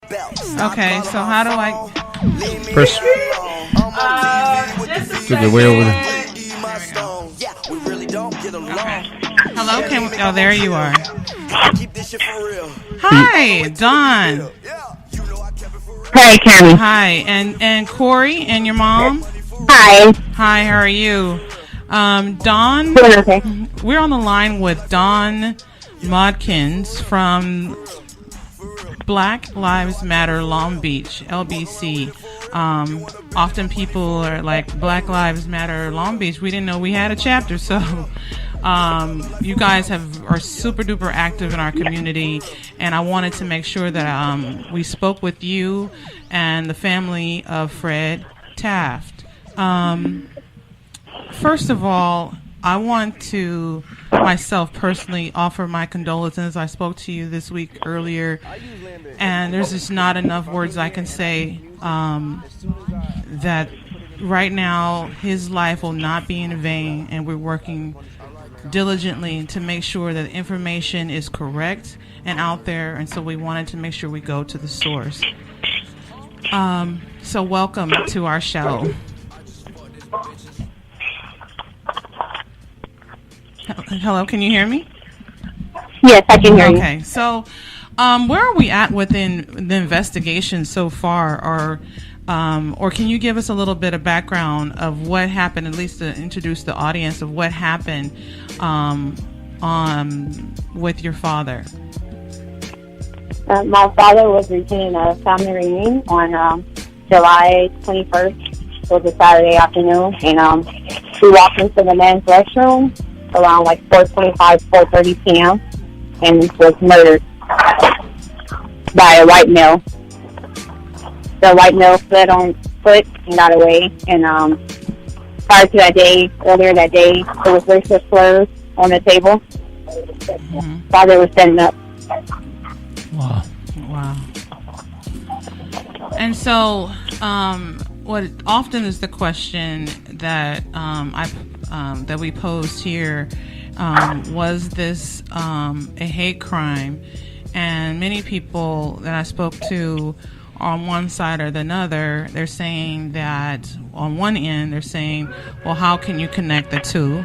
Okay, so how do I Press. Just the way over there. Okay. Hello, oh, there you are. Hi, Don. Hey, Cammy. Hi, and Corey and your mom. Hi. Hi, how are you? Don. Doing okay. We're on the line with Don Modkins from Black Lives Matter Long Beach, LBC. Often people are like, Black Lives Matter Long Beach. We didn't know we had a chapter, so you guys are super duper active in our community, and I wanted to make sure that we spoke with you and the family of Fred Taft. First of all, I want to myself personally offer my condolences. I spoke to you this week earlier, and there's just not enough words I can say that right now his life will not be in vain, and we're working diligently to make sure that information is correct and out there, and so we wanted to make sure we go to the source. So welcome to our show. Hello, can you hear me? Yes, I can hear you. Okay, so where are we at within the investigation so far, or can you give us a little bit of background of what happened, at least to introduce the audience of what happened with your father? My father was attending a family reunion on July 21st. It was a Saturday afternoon, and we walked into the men's restroom around like 4:30 p.m. and was murdered by a white male. The white male fled on foot and got away. And prior to that day, earlier that day, there was racial slurs on the table. Mm-hmm. Father was setting up. Wow. And so, what often is the question that that we posed here, was this a hate crime? And many people that I spoke to on one side or the other, they're saying that on one end, they're saying, well, how can you connect the two?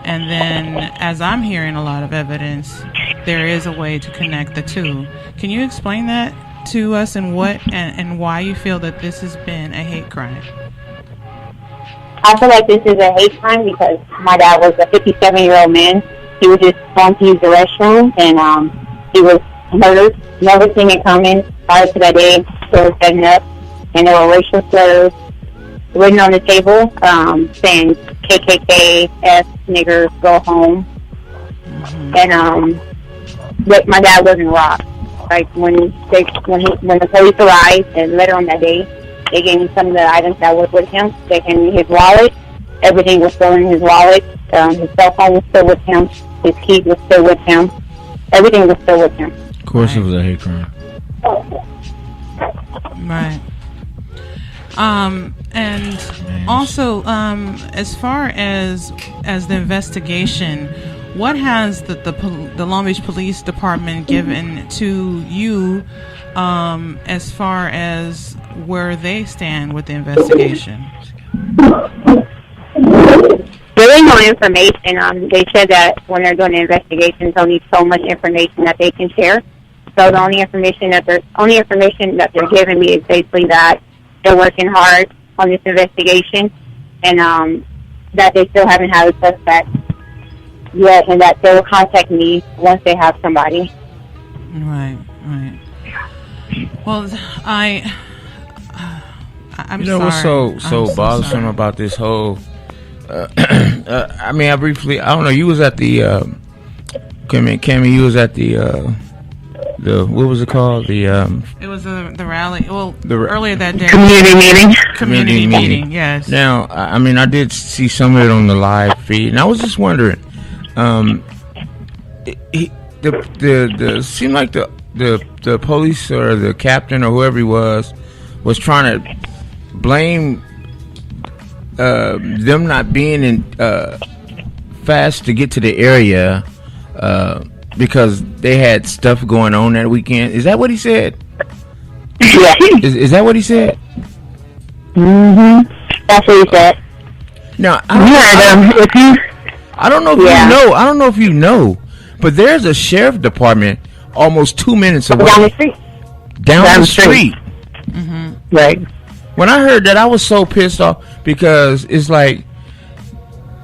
And then, as I'm hearing a lot of evidence, there is a way to connect the two. Can you explain that to us, and what and why you feel that this has been a hate crime? I feel like this is a hate crime because my dad was a 57-year-old man. He was just going to use the restroom, and he was murdered. Never seen it coming. Prior to that day, they were setting up, and there were racial slurs written on the table, saying KKK, F, nigger, go home. Mm-hmm. And but my dad wasn't robbed. Like when the police arrived and later on that day, they gave me some of the items that was with him. They gave me his wallet. Everything was still in his wallet. His cell phone was still with him. His keys were still with him. Everything was still with him. Of course, it was a hate crime. Right. And also, as far as the investigation, what has the Long Beach Police Department given to you as far as where they stand with the investigation? Really no information. They said that when they're doing the investigations, they'll need so much information that they can share. So the only information that they're giving me is basically that they're working hard on this investigation, and that they still haven't had a suspect yet, and that they will contact me once they have somebody. Right. Well, I'm you know sorry. What's so bothersome about this whole? I mean, I don't know. You was at the Cammy. You was at the what was it called? It was the rally. Well, earlier that day. Community meeting. Yes. Now, I mean, I did see some of it on the live feed, and I was just wondering. The seemed like the police or the captain or whoever he was trying to blame them not being in fast to get to the area because they had stuff going on that weekend. Is that what he said? Yeah. Is that what he said? That's what he said. Now, I don't know if you know. I don't know if you know, but there's a sheriff department almost 2 minutes away. Down the street. Down the street. Right. When I heard that, I was so pissed off because it's like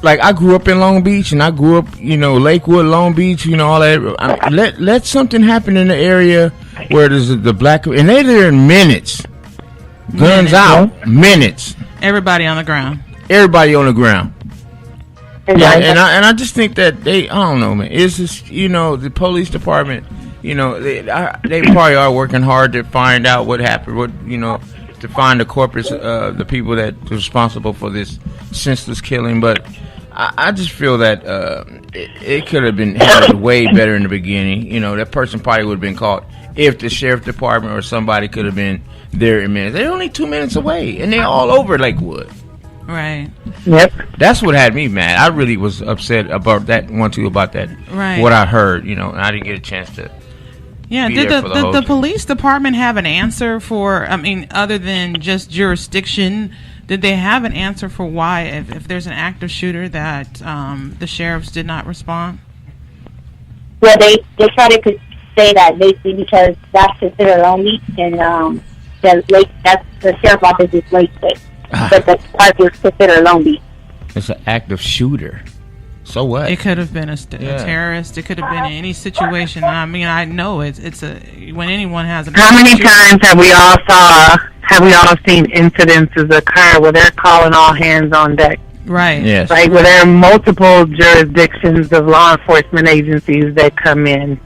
I grew up in Long Beach, and I grew up, Lakewood, Long Beach, all that. Let something happen in the area where there's the black, and they're there in minutes. Guns out, minutes. Everybody on the ground. Everybody on the ground. Exactly. Yeah, and I just think that I don't know, man. It's just, the police department, they probably are working hard to find out what happened, to find the corpus, the people that were responsible for this senseless killing. But I just feel that it could have been handled way better in the beginning. That person probably would have been caught if the sheriff department or somebody could have been there in minutes. They're only 2 minutes away, and they're all over Lakewood. Right. Yep. That's what had me mad. I really was upset about that about that. Right. What I heard, and I didn't get a chance to. Yeah. Did the police department have an answer for? I mean, other than just jurisdiction, did they have an answer for why, if there's an active shooter, that the sheriffs did not respond? Well, they try to say that basically because that's considered Long Beach, and that's the sheriff's office is Lake State. But the park is considered Long Beach. It's an active shooter. So what? It could have been a terrorist. It could have been any situation. I mean, I know it's when anyone has. How many times have we all seen incidences occur where they're calling all hands on deck? Right. Yes. Right. Where there are multiple jurisdictions of law enforcement agencies that come in,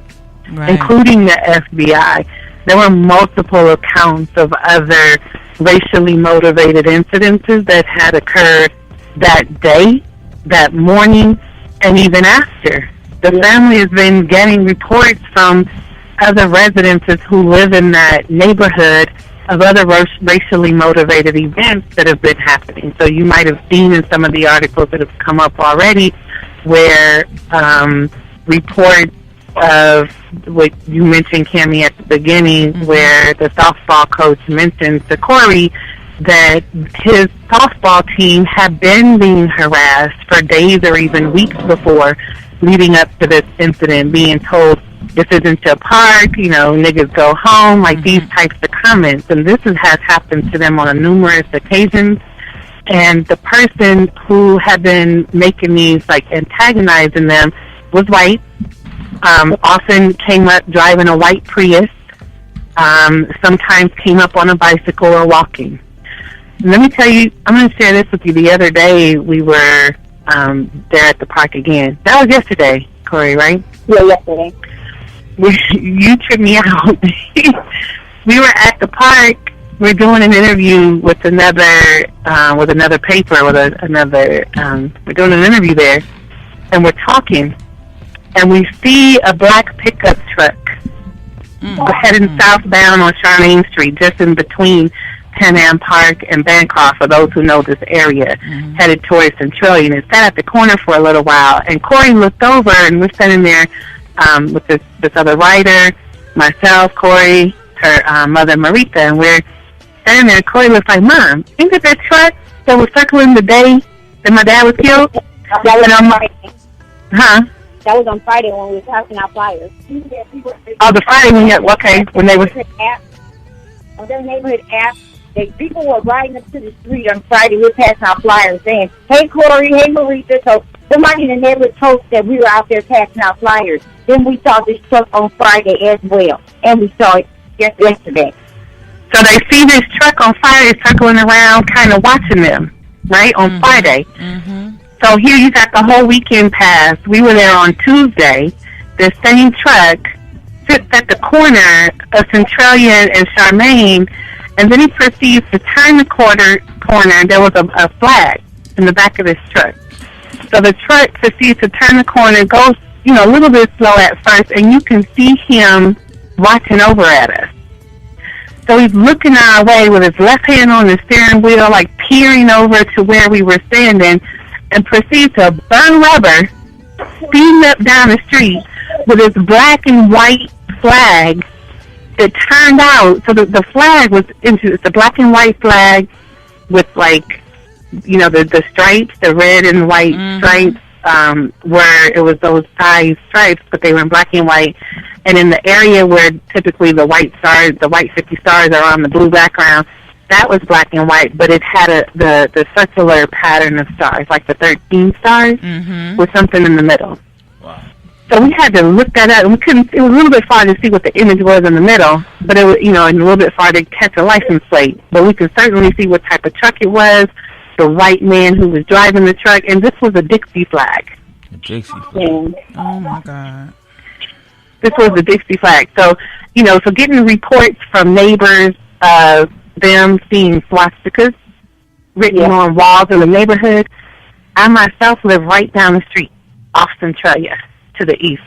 including the FBI. There were multiple accounts of other racially motivated incidences that had occurred that day, that morning, and even after. The family has been getting reports from other residences who live in that neighborhood of other racially motivated events that have been happening. So you might have seen in some of the articles that have come up already where reports of what you mentioned, Cammie, at the beginning, where the softball coach mentioned to Corey that his softball team had been being harassed for days or even weeks before leading up to this incident, being told, this isn't your park, niggas go home, like these types of comments. And this has happened to them on numerous occasions. And the person who had been making these, antagonizing them was white. Often came up driving a white Prius, sometimes came up on a bicycle or walking. And let me tell you, I'm going to share this with you. The other day, we were there at the park again. That was yesterday, Corey, right? Yeah, yesterday. You tripped me out. We were at the park. We're doing an interview with another paper, we're doing an interview there, and we're talking. And we see a black pickup truck heading southbound on Charlene Street, just in between Pan Am Park and Bancroft, for those who know this area, headed towards Centralia. And it sat at the corner for a little while. And Corey looked over, and we're sitting there with this other writer, myself, Corey, her mother, Marita, and we're standing there. Corey was like, Mom, ain't that truck that was circling the day that my dad was killed? Huh? That was on Friday when we were passing out flyers. Oh, the Friday when they were... On their neighborhood app, people were riding up to the street on Friday. We were passing out flyers saying, hey, Corey, hey, Marita. So somebody in the neighborhood told us that we were out there passing out flyers. Then we saw this truck on Friday as well. And we saw it yesterday. So they see this truck on Friday circling around, kind of watching them, right, on Friday. So here you got the whole weekend pass. We were there on Tuesday. The same truck sits at the corner of Centralia and Charmaine, and then he proceeds to turn the corner. There was a flag in the back of this truck. So the truck proceeds to turn the corner, goes, a little bit slow at first, and you can see him watching over at us. So he's looking our way with his left hand on the steering wheel, peering over to where we were standing, and proceeds to burn rubber, speeding up down the street with his black and white flag it turned out, so the flag was it's a black and white flag with, like, you know, the stripes, the red and white stripes, where it was those five stripes, but they were in black and white. And in the area where typically the white 50 stars are on the blue background, that was black and white, but it had the circular pattern of stars, like the 13 stars, with something in the middle. Wow. So we had to look that up, and we couldn't. It was a little bit far to see what the image was in the middle, but it was, you know, and a little bit far to catch a license plate. But we could certainly see what type of truck it was, the white man who was driving the truck, and this was a Dixie flag. A Dixie flag. Yeah. Oh my God. This was the Dixie flag. So, you know, so getting reports from neighbors of them seeing swastikas written on walls in the neighborhood. I myself live right down the street off Centralia to the east.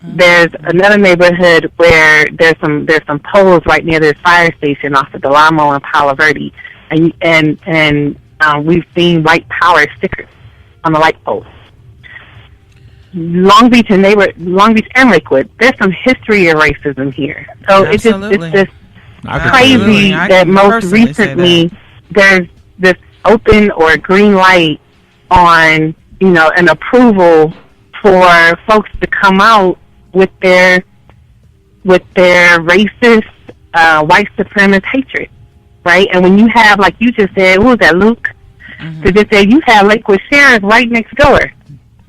There's another neighborhood where there's some poles right near this fire station off of Delamo and Palo Verde, and we've seen white power stickers on the light poles. Long Beach and Lakewood, there's some history of racism here. So it's just crazy that most recently there's this open or green light on, you know, an approval for folks to come out with their racist, white supremacist hatred, right? And when you have, like you just said, what was that, Luke? So just say you have Lakewood Sheriff right next door.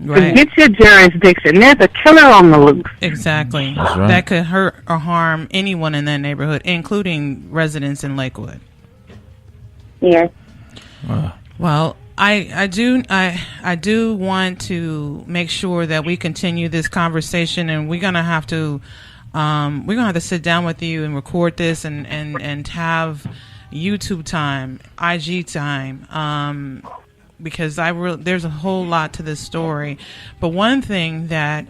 Right. To get your jurisdiction, there's a killer on the loose. Exactly. That's right. That could hurt or harm anyone in that neighborhood, including residents in Lakewood. Yes. Well, I do want to make sure that we continue this conversation, and we're gonna have to sit down with you and record this and have YouTube time, IG time, because there's a whole lot to this story. But one thing that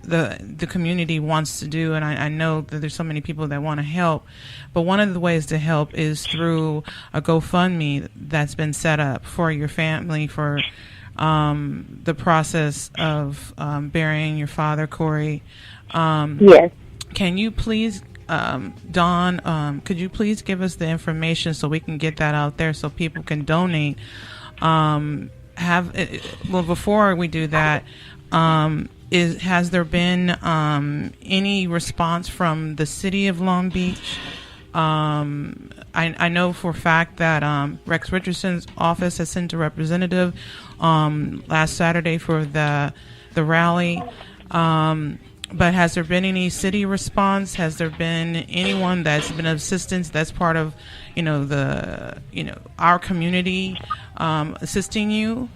the community wants to do, and I know that there's so many people that want to help, but one of the ways to help is through a GoFundMe that's been set up for your family for the process of burying your father, Corey. Yes. Can you please, Dawn, could you please give us the information so we can get that out there so people can donate? Before we do that, has there been any response from the city of Long Beach? I know for a fact that Rex Richardson's office has sent a representative last Saturday for the rally. But has there been any city response? Has there been anyone that's been of assistance that's part of, our community assisting you?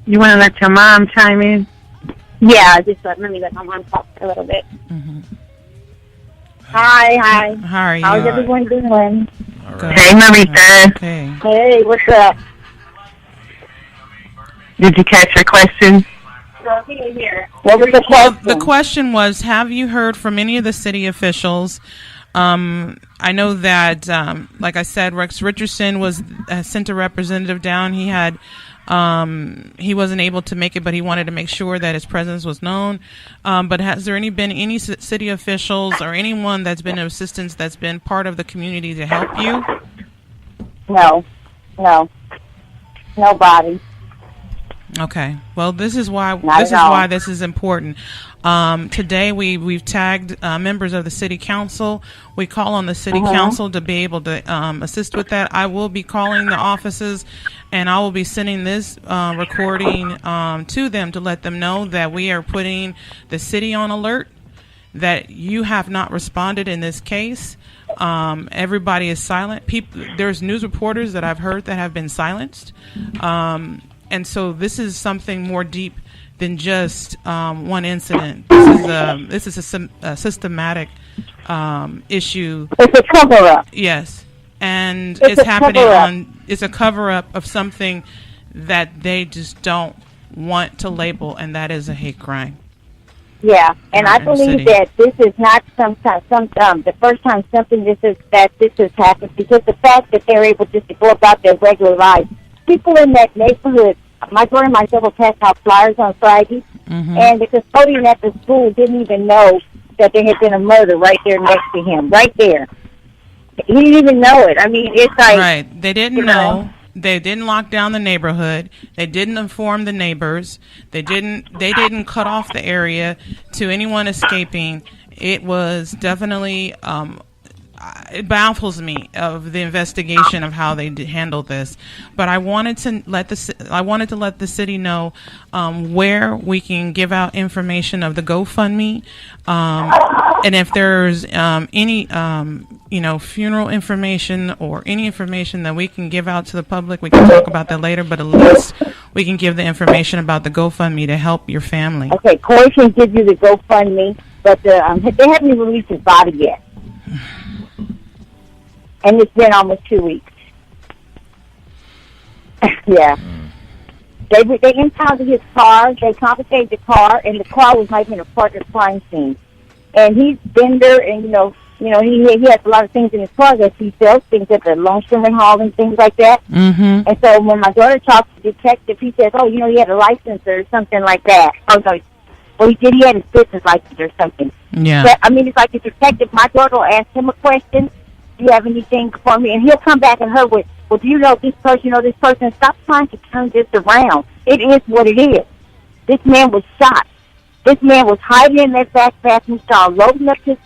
You want to let your mom chime in? Yeah, just let me let my mom talk a little bit. Hi. How are you? How's everyone doing? Right. Hey, Marita. Okay. Hey, what's up? Did you catch your question? What was the question? The question was, have you heard from any of the city officials? I know that, like I said, Rex Richardson sent a representative down. He had, he wasn't able to make it, but he wanted to make sure that his presence was known. But has there been any city officials or anyone that's been of assistance that's been part of the community to help you? No, nobody. Okay. Well, this is why this is important. Today we've tagged members of the city council. We call on the city council to be able to assist with that. I will be calling the offices, and I will be sending this recording to them to let them know that we are putting the city on alert, that you have not responded in this case. Everybody is silent. There's news reporters that I've heard that have been silenced. And so this is something more deep than just one incident. This is a systematic issue. It's a cover-up. Yes, and it's happening it's a cover-up of something that they just don't want to label, and that is a hate crime. Yeah, and I believe that this is not the first time this has happened, because the fact that they're able just to go about their regular lives. People in that neighborhood, my daughter and myself will pass out flyers on Friday, and the custodian at the school didn't even know that there had been a murder right there next to him, right there. He didn't even know it. I mean, it's like... Right. They didn't know. They didn't lock down the neighborhood. They didn't inform the neighbors. They didn't cut off the area to anyone escaping. It was definitely... it baffles me of the investigation of how they handled this, but I wanted to let the city know where we can give out information of the GoFundMe, and if there's any funeral information or any information that we can give out to the public. We can talk about that later, but at least we can give the information about the GoFundMe to help your family. Okay, Corey can give you the GoFundMe, but they haven't even released his body yet. And it's been almost 2 weeks. Yeah. They impounded his car. They confiscated the car, and the car was not even a part of the crime scene. And he's been there, and he has a lot of things in his car that he sells, things at the longshoreman hall and things like that. Mm-hmm. And so when my daughter talked to the detective, he says, he had a license or something like that. Oh, no. Well, he had his business license or something. Yeah. But, I mean, it's like the detective, my daughter will ask him a question. Do you have anything for me? And he'll come back at her with, well, do you know this person? Stop trying to turn this around. It is what it is. This man was shot. This man was hiding in that back bathroom stall, loading up his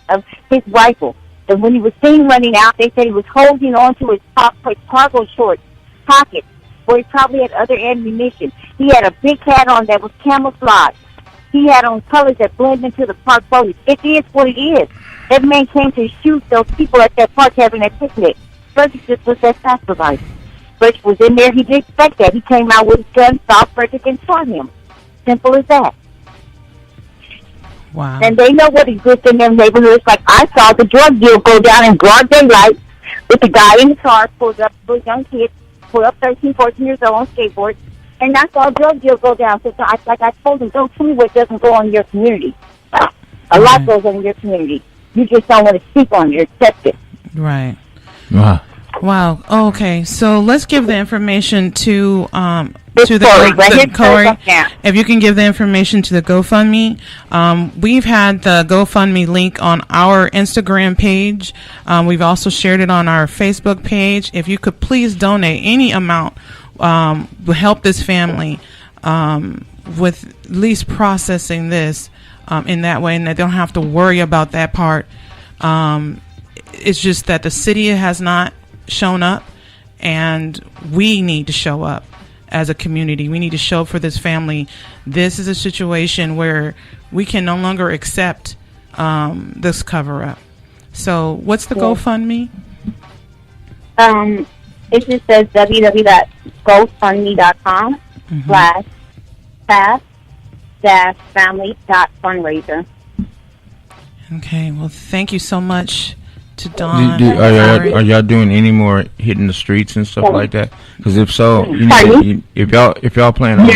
rifle. And when he was seen running out, they said he was holding on to his cargo shorts pocket, where he probably had other ammunition. He had a big hat on that was camouflage. He had on colors that blend into the park foliage. It is what it is. That man came to shoot those people at that park having a picnic. Frederick just was that sacrifice. Frederick was in there. He didn't expect that. He came out with his gun, saw Frederick, and shot him. Simple as that. Wow. And they know what exists in their neighborhoods. Like, I saw the drug deal go down in broad daylight with the guy in the car, pulled up a young kid, pulled up 13, 14 years old on skateboards, and I saw a drug deal go down. So I told him, don't tell me what doesn't go on in your community. A lot goes on in your community. You just don't want to speak on it or accept it. Right. Wow. Okay. So let's give the information to the Corey. If you can give the information to the GoFundMe. We've had the GoFundMe link on our Instagram page. We've also shared it on our Facebook page. If you could please donate any amount, will help this family with at least processing this in that way, and they don't have to worry about that part. It's just that the city has not shown up, and we need to show up as a community. We need to show up for this family. This is a situation where we can no longer accept this cover-up. So what's the GoFundMe? It just says www.gofundme.com /Taft-family.fundraiser. Okay, well, thank you so much to Dawn. Are y'all doing any more hitting the streets and stuff like that? Because if so, if y'all plan on, we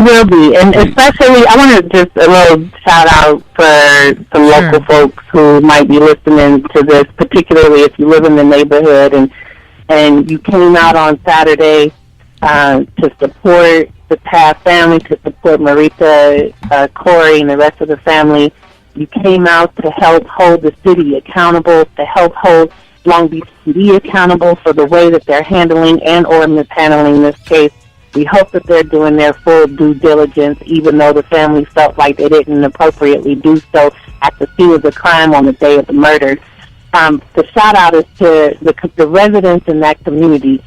will be, and especially I want to just a little shout out for some local folks who might be listening to this, particularly if you live in the neighborhood and you came out on Saturday to support the Taft family, to support Marita, Corey, and the rest of the family. You came out to help hold the city accountable, to help hold Long Beach PD accountable for the way that they're handling and or mishandling this case. We hope that they're doing their full due diligence, even though the family felt like they didn't appropriately do so at the scene of the crime on the day of the murder. The shout out is to the residents in that community.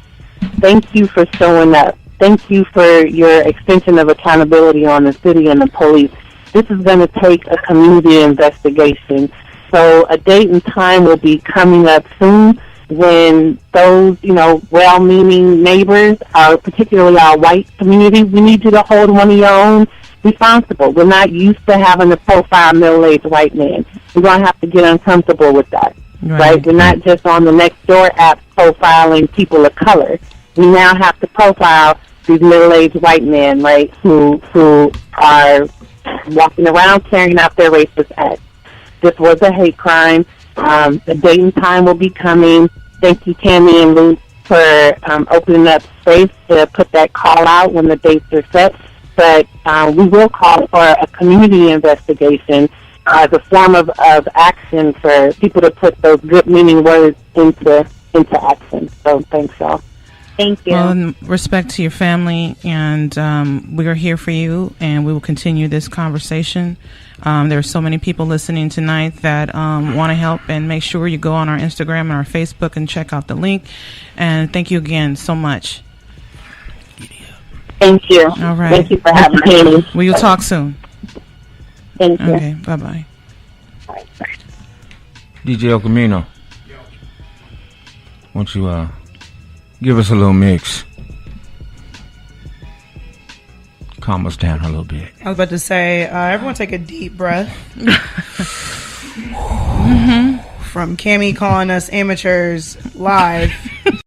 Thank you for showing up. Thank you for your extension of accountability on the city and the police. This is going to take a community investigation. So a date and time will be coming up soon when those, well-meaning neighbors, particularly our white community, we need you to hold one of your own responsible. We're not used to having a profile middle-aged white man. We're going to have to get uncomfortable with that, right? We're not just on the Nextdoor app profiling people of color. We now have to profile these middle-aged white men, right, who are walking around carrying out their racist acts. This was a hate crime. The date and time will be coming. Thank you, Tammy and Luke, for opening up space to put that call out when the dates are set. But we will call for a community investigation as a form of action for people to put those good meaning words into action. So thanks, y'all. Thank you. Well, in respect to your family, and we are here for you, and we will continue this conversation. There are so many people listening tonight that want to help, and make sure you go on our Instagram and our Facebook and check out the link. And thank you again so much. Thank you. All right. Thank you for having me. We will talk soon. Thank you. Okay, bye-bye. DJ El Camino, won't you give us a little mix? Calm us down a little bit. I was about to say, everyone take a deep breath. From Cammie calling us amateurs live